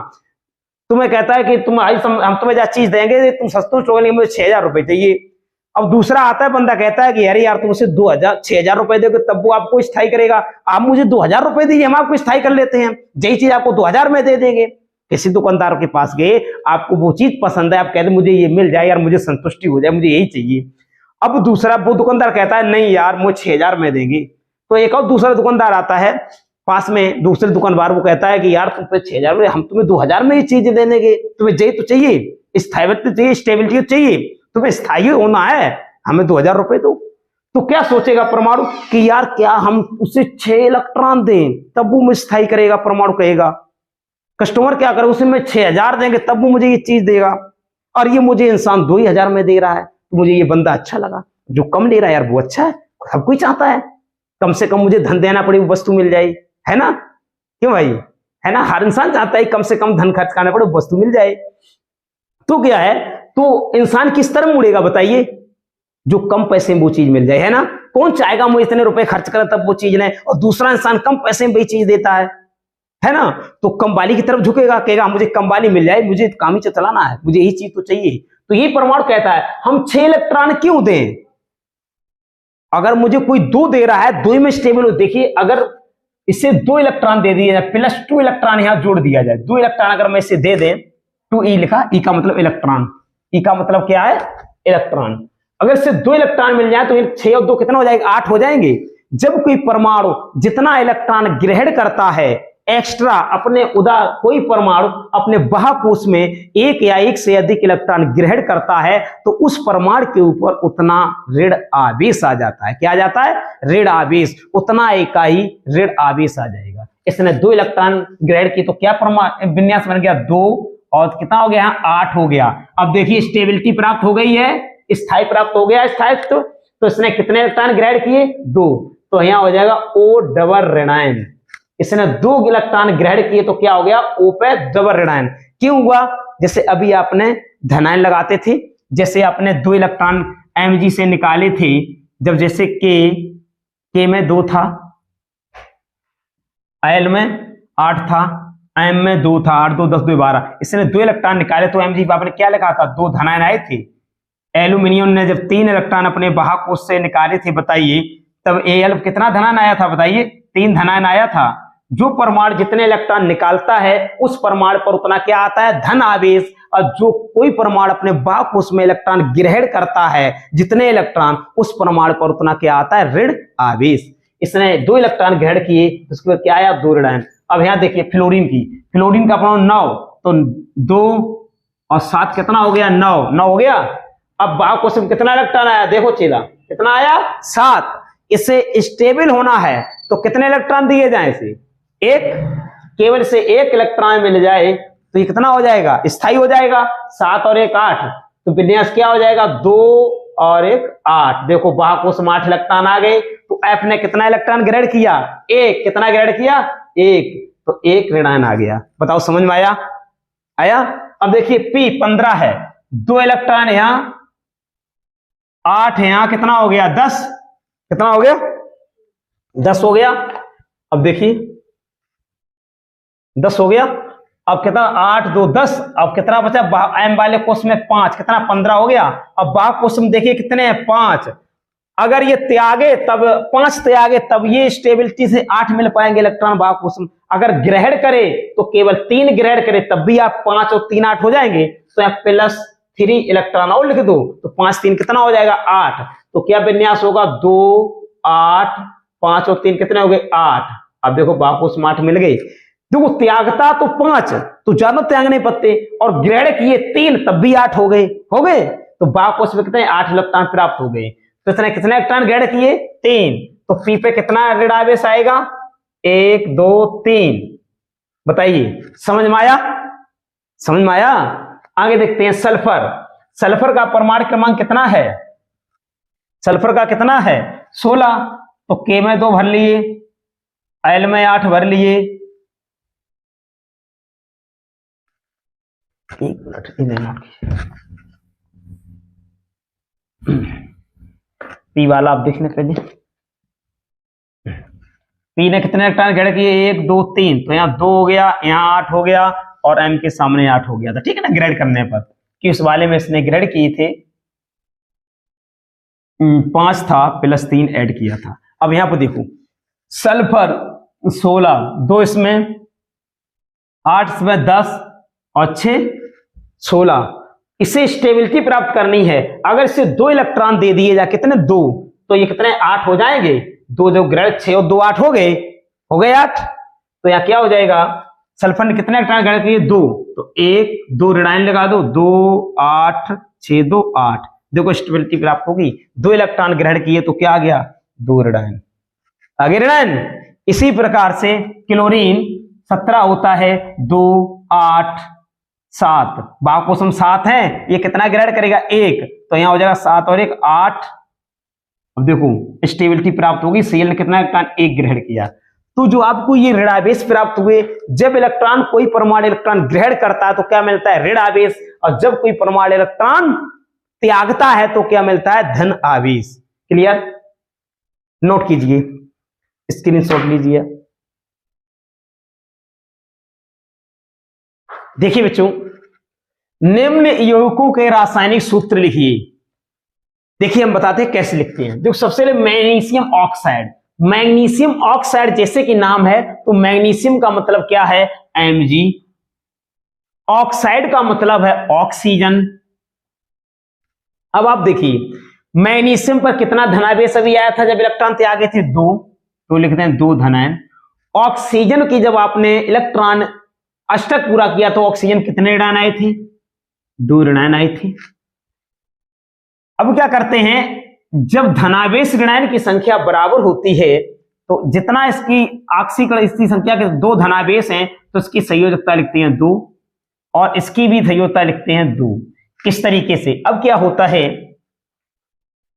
तुम्हें कहता है कि हम तुम्हें जो चीज देंगे तुम संतुष्ट हो, मुझे 6000 रुपए चाहिए। अब दूसरा आता है बंदा कहता है कि अरे यार तुम उसे 6000 रुपए दोगे तब वो आपको स्थायी करेगा, आप मुझे 2000 रुपए दीजिए हम आपको स्थायी कर लेते हैं, यही चीज आपको 2000 में दे देंगे। किसी दुकानदार के पास गए, आपको वो चीज पसंद है, आप कहते मुझे ये मिल जाए यार, मुझे संतुष्टि हो जाए, मुझे यही चाहिए। अब दूसरा वो दुकानदार कहता है नहीं यार मुझे 6000 में देंगे। तो एक और दूसरा दुकानदार आता है पास में, दूसरे दुकानदार वो कहता है कि यार तुम 6000 में, हम तुम्हें 2000 में ये चीज दे देंगे, तुम्हें यही तो चाहिए, स्थायित्व चाहिए, स्टेबिलिटी चाहिए, तुम्हें स्थायी होना है, हमें 2000 रुपए दो। तो क्या सोचेगा परमाणु कि यार क्या हम उसे 6 इलेक्ट्रॉन दें तब वो स्थायी करेगा? परमाणु कहेगा। कस्टमर क्या करे, उसे मैं 6000 देंगे तब वो मुझे ये चीज देगा, और ये मुझे इंसान 2000 में दे रहा है तो मुझे ये बंदा अच्छा लगा। जो कम ले रहा है यार वो अच्छा है, सब कोई चाहता है कम से कम मुझे धन देना पड़े वो वस्तु मिल जाए, है ना। क्यों भाई, है ना। हर इंसान चाहता है कम से कम धन खर्च करना पड़े वस्तु मिल जाए। तो क्या है, तो इंसान किस तरह मुड़ेगा बताइए? जो कम पैसे में वो चीज मिल जाए, है ना। कौन चाहेगा मुझे इतने रुपए खर्च करें तब वो चीज लें, और दूसरा इंसान कम पैसे में वही चीज देता है ना। तो कम वाली की तरफ झुकेगा, कहेगा मुझे कम वाली मिल जाए, मुझे काम ही चलाना है, मुझे यही चीज तो चाहिए। तो ये परमाणु कहता है हम 6 इलेक्ट्रॉन क्यों दें? अगर मुझे कोई 2 दे रहा है, 2 में स्टेबल हो। देखिए अगर इसे 2 इलेक्ट्रॉन दे दिए जाए, +2 इलेक्ट्रॉन यहां जोड़ दिया जाए, 2 इलेक्ट्रॉन अगर मैं इसे दे दें, 2e लिखा, e का मतलब इलेक्ट्रॉन, e का मतलब क्या है? इलेक्ट्रॉन। अगर इससे 2 इलेक्ट्रॉन मिल जाए तो 6 और 2 कितना हो जाएगा? 8 हो जाएंगे। जब कोई परमाणु जितना इलेक्ट्रॉन ग्रहण करता है एक्स्ट्रा अपने कोई परमाणु अपने बाह्यकोश में एक या एक से अधिक इलेक्ट्रॉन ग्रहण करता है तो उस परमाणु के ऊपर उतना ऋण आवेश आ जाता है। क्या आ जाता है? ऋण आवेश। उतना इकाई ऋण आवेश आ जाएगा। इसने 2 इलेक्ट्रॉन ग्रहण की तो क्या परमाणु विन्यास बन गया? 2 और कितना हो गया? 8 हो गया। अब देखिए स्टेबिलिटी प्राप्त हो गई है, स्थायी प्राप्त हो गया, स्थायित्व। तो इसने कितने इलेक्ट्रॉन ग्रहण किए? 2। तो यहां हो जाएगा O डबल ऋणायन। इसने 2 इलेक्ट्रॉन ग्रहण किए तो क्या हो गया? O पे डबल ऋणायन। क्यों हुआ? जैसे अभी आपने धनायन लगाते थे, जैसे आपने 2 इलेक्ट्रॉन Mg से निकाले थे, जब जैसे K में 2 था, L में 8 था, M में 2 था, 8 2 10 2 12। इसने 2 इलेक्ट्रॉन निकाले तो Mg आपने क्या लिखा था? 2 धनायन आए थे। एल्यूमिनियम ने जब 3 इलेक्ट्रॉन अपने बाह्यकोश से निकाले थे, बताइए तब Al कितना धनायन आया था? बताइए 3 धनायन आया था। जो परमाणु जितने इलेक्ट्रॉन निकालता है उस परमाणु पर उतना क्या आता है? धन आवेश। और जो कोई परमाणु अपने बाह्यकोश में इलेक्ट्रॉन ग्रहण करता है जितने इलेक्ट्रॉन, उस परमाणु पर उतना क्या आता है? ऋण आवेश। इसने 2 इलेक्ट्रॉन ग्रहण किए तो उसके बाद क्या आया? 2 ऋणायन। अब यहां देखिए फ्लोरीन की, फ्लोरीन का परमाणु 9, तो 2 और 7 कितना हो गया? 9 हो गया। अब बाह्यकोश में कितना इलेक्ट्रॉन आया? देखो चेला, कितना आया? 7। इसे स्टेबल होना है तो कितने इलेक्ट्रॉन दिए जाए? इसे 1, केवल से 1 इलेक्ट्रॉन मिल जाए तो ये कितना हो जाएगा? स्थायी हो जाएगा। 7 और 1 8, तो विन्यास क्या हो जाएगा? 2 और 1 8। देखो बाह्यकोश में 8 इलेक्ट्रॉन आ गए तो F ने कितना इलेक्ट्रॉन ग्रहण किया? 1। कितना ग्रहण किया? 1। तो 1 ऋणायन आ गया। बताओ समझ में आया? आया? अब देखिए P 15 है, 2 इलेक्ट्रॉन यहां, 8 है यहां, कितना हो गया? 10। कितना हो गया? 10 हो गया। अब देखिए 10 हो गया। अब कितना? 8 2 10। अब कितना बचा? M वाले कोश में 5, कितना? 15 हो गया। अब बाह्य कोश में देखिए कितने हैं? 5। अगर ये त्यागे तब 5 त्यागे तब ये स्टेबिलिटी से 8 मिल पाएंगे इलेक्ट्रॉन बाह्य कोश में। अगर ग्रहण करे तो केवल 3 ग्रहण करे तब भी आप 5 और 3 8 हो जाएंगे। तो यहाँ +3 इलेक्ट्रॉन और लिख दो तो 5 3 कितना हो जाएगा? 8। तो क्या विन्यास होगा? 2 8 5 और 3 कितने हो गए? 8। अब देखो बाह्य कोश में 8 मिल गए। देखो त्यागता तो 5, तो ज्यादा त्याग नहीं पत्ते, और ग्रहण किए 3 तब भी 8 हो गए। तो बाह्य कोश में कितने? 8 इलेक्ट्रॉन प्राप्त हो गए। तो इसने कितने इलेक्ट्रॉन ग्रहण किए? 3। तो P पे कितना ऋण आवेश आएगा? 1 2 3। बताइए समझ में आया? समझ में आया? आगे देखते हैं सल्फर। सल्फर का परमाणु क्रमांक कितना है? सल्फर का कितना है? 16। तो K में 2 भर लिए, L में 8 भर लिए। एक मिनट P वाला आप देखने पहले। P ने कितने इलेक्ट्रॉन ग्रहण किए? 1 2 3। तो यहाँ 2 हो गया, यहाँ 8 हो गया, और M के सामने 8 हो गया था। ठीक है ना? ग्रहण करने पर कि उस वाले में इसने ग्रहण किए थे 5 था, +3 ऐड किया था। अब यहां पर देखो सल्फर 16, 2 इसमें, 8 इसमें, 10 और 6 16। इसे स्टेबिलिटी प्राप्त करनी है। अगर इसे 2 इलेक्ट्रॉन दे दिए जाए, कितने? 2, तो ये कितने? 8 हो जाएंगे। 2 2 ग्रहण 6 और 2 8 हो गए। 8। तो यहाँ क्या हो जाएगा? सल्फर ने कितने इलेक्ट्रॉन ग्रहण किए? 2। तो 1 2 ऋणायन लगा दो, 2 8 6 2 8। देखो स्टेबिलिटी प्राप्त होगी। 2 इलेक्ट्रॉन ग्रहण किए तो क्या आ गया? 2 ऋणायन। आगे ऋणायन। इसी प्रकार से क्लोरीन 17 होता है, 2 8 7। बाह्य कोश में 7 है, ये कितना ग्रहण करेगा? 1। तो यहां हो जाएगा 7 और 1 8। अब देखो स्टेबिलिटी प्राप्त होगी। Cl ने कितना इलेक्ट्रॉन? 1 ग्रहण किया। तो जो आपको ये ऋण आवेश प्राप्त हुए, जब इलेक्ट्रॉन कोई परमाणु इलेक्ट्रॉन ग्रहण करता है तो क्या मिलता है? ऋण आवेश। और जब कोई परमाणु इलेक्ट्रॉन त्यागता है तो क्या मिलता है? धन आवेश। क्लियर? नोट कीजिए, स्क्रीनशॉट लीजिए। देखिए बच्चों, निम्न यौगिकों के रासायनिक सूत्र लिखिए। देखिए हम बताते हैं कैसे लिखते हैं। देखो सबसे पहले मैग्नीशियम ऑक्साइड। मैग्नीशियम ऑक्साइड जैसे कि नाम है, तो मैग्नीशियम का मतलब क्या है? Mg। ऑक्साइड का मतलब है ऑक्सीजन। अब आप देखिए मैग्नीशियम पर कितना धनावेश अभी आया था जब इलेक्ट्रॉन त्यागे थे? 2। तो लिखते हैं 2 धनायन। ऑक्सीजन की जब आपने इलेक्ट्रॉन अष्टक पूरा किया तो ऑक्सीजन कितने ऋणायन आए थे? 2 ऋणायन आए थे। अब क्या करते हैं, जब धनावेश ऋणायन की संख्या बराबर होती है तो जितना इसकी ऑक्सीकरण इसकी संख्या के 2 धनावेश हैं तो इसकी संयोजकता लिखते हैं 2 और इसकी भी संयोजकता लिखते हैं 2। इस तरीके से अब क्या होता है,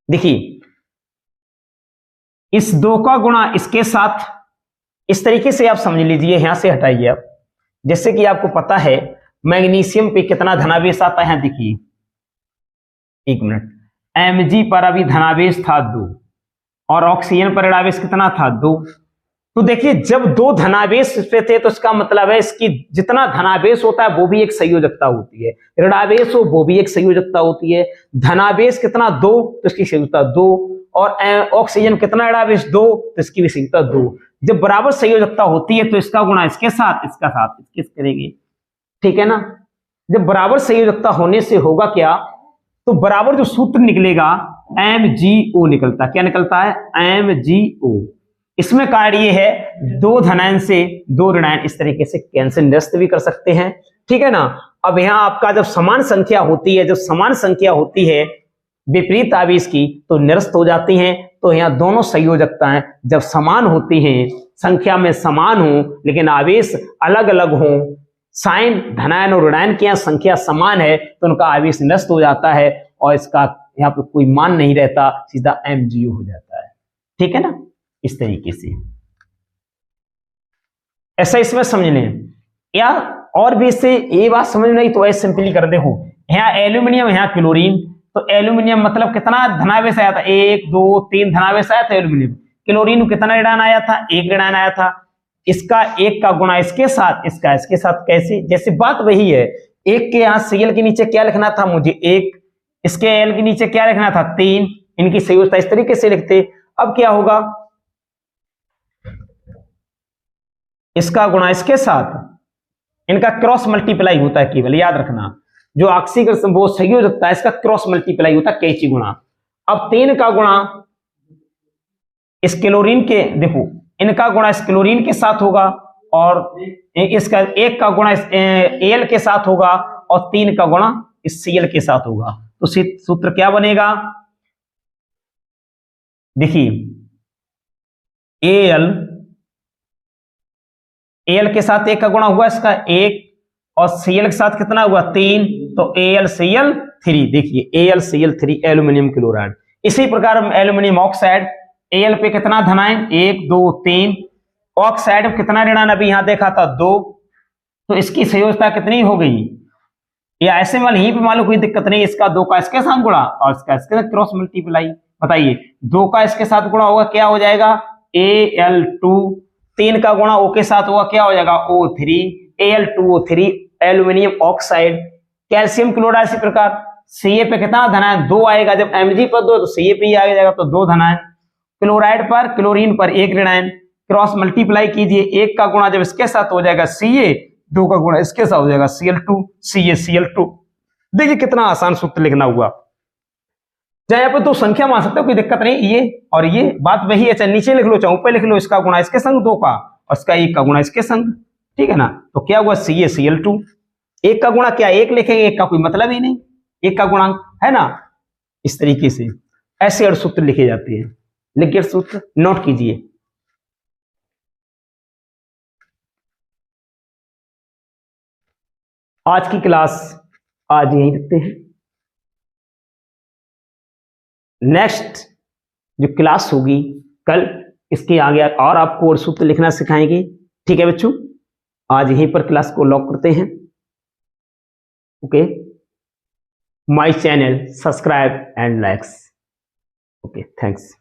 देखिए इस 2 का गुणा इसके साथ, इस तरीके से आप समझ लीजिए, यहां से हटाइए आप। जैसे कि आपको पता है मैग्नीशियम पे कितना धनावेश आता है, देखिए 1 मिनट, Mg पर अभी धनावेश था 2 और ऑक्सीजन पर ऋणावेश कितना था 2। तो देखिए जब 2 धनावेश पे थे तो इसका मतलब है इसकी जितना धनावेश होता है वो भी एक संयोजकता होती है, ऋणावेश हो वो भी एक संयोजकता होती है। धनावेश कितना 2 तो इसकी संयोजकता 2 और ऑक्सीजन कितना ऋणावेश 2 तो इसकी भी संयोजकता 2। जब बराबर संयोजकता होती है तो इसका गुणा इसके साथ, इसका साथ इसके करेंगे, ठीक है ना। जब बराबर संयोजकता होने से होगा क्या, तो बराबर जो सूत्र निकलेगा MgO निकलता, क्या निकलता है? MgO। इसमें कार्य ये है 2 धनायन से 2 ऋणायन इस तरीके से कैंसिल निरस्त भी कर सकते हैं, ठीक है ना। अब यहां आपका जब समान संख्या होती है, जब समान संख्या होती है विपरीत आवेश की तो निरस्त हो जाती हैं। तो यहाँ दोनों संयोजकताएं जब समान होती हैं, संख्या में समान हो लेकिन आवेश अलग अलग हो, साइन धनायन और ऋणायन की यहाँ संख्या समान है तो उनका आवेश निरस्त हो जाता है और इसका यहाँ पे कोई मान नहीं रहता, सीधा MgO हो जाता है, ठीक है ना। इस तरीके से ऐसा इसमें समझ लें, या और भी इससे ये बात समझ नहीं तो ऐसे सिंपली कर दे, हो यहाँ एल्यूमिनियम यहाँ क्लोरीन, तो एल्यूमिनियम मतलब कितना धनावेश आया था? 1 2 3 धनावेश आया था एल्यूमिनियम। क्लोरीन कितना ऋणायन आया था? 1 ऋणायन आया था। इसका 1 का गुणा इसके साथ, इसका इसके साथ, कैसे? जैसे बात वही है, 1 के यहाँ Cl के नीचे क्या लिखना था मुझे? 1, इसके L के नीचे क्या लिखना था? 3। इनकी संयोजकता इस तरीके से लिखते। अब क्या होगा, इसका गुणा इसके साथ, इनका क्रॉस मल्टीप्लाई होता है केवल, याद रखना। जो ऑक्सीकरण वो संयोजकता है इसका क्रॉस मल्टीप्लाई होता है, कैची गुणा। अब 3 का गुणा इस क्लोरीन के, देखो इनका गुणा इस क्लोरीन के साथ होगा और इसका 1 का गुणा इस Al के साथ होगा और 3 का गुणा इस Cl के साथ होगा। तो सूत्र क्या बनेगा, देखिए Al के साथ 1 का गुणा हुआ इसका 1 और Cl के साथ कितना हुआ? 3, तो AlCl3। देखिए AlCl3 एल्यूमिनियम क्लोराइड। इसी प्रकार एल्यूमिनियम ऑक्साइड, Al पे कितना धनायन? 1 2 3, ऑक्साइड में कितना ऋणायन अभी यहां देखा था? 2, तो इसकी संयोजकता कितनी हो गई? या ऐसे मान यहीं पे मान लो कोई दिक्कत नहीं, इसका 2 का इसके साथ गुणा और इसका इसके साथ क्रॉस मल्टीप्लाई। बताइए 2 का इसके साथ गुणा होगा क्या हो जाएगा? Al2। 3 का गुणा O के साथ होगा क्या हो जाएगा? O3, Al2O3 aluminium oxide. Calcium chloride इसी प्रकार Ca पे कितना धनायन? 2 आएगा, जब Mg पर 2 तो Ca पे ही आ जाएगा, तो 2 धनायन। क्लोराइड पर, क्लोरीन पर 1 ऋणायन, क्रॉस मल्टीप्लाई कीजिए, 1 का गुणा जब इसके साथ हो जाएगा Ca, 2 का गुणा इसके साथ हो जाएगा Cl2, CaCl2। देखिए कितना आसान सूत्र लिखना हुआ। चाहे यहाँ पे 2 संख्या मान सकते हो, कोई दिक्कत नहीं, ये और ये बात वही है, चाहे नीचे लिख लो चाहे ऊपर लिख लो, इसका गुणा इसके संग 2 का और इसका 1 का गुणा इसके संग, ठीक है ना। तो क्या हुआ? CaCl2। 1 का गुणा क्या 1 लिखेंगे? 1 का कोई मतलब ही नहीं, 1 का गुणांक है ना। इस तरीके से ऐसे और सूत्र लिखे जाते हैं। लिखिए सूत्र, नोट कीजिए। आज की क्लास आज यहीं रखते हैं। नेक्स्ट जो क्लास होगी कल, इसके आगे और आपको और सूत्र लिखना सिखाएंगे, ठीक है बच्चों। आज यहीं पर क्लास को लॉक करते हैं। Okay, my channel subscribe and likes. Okay, thanks.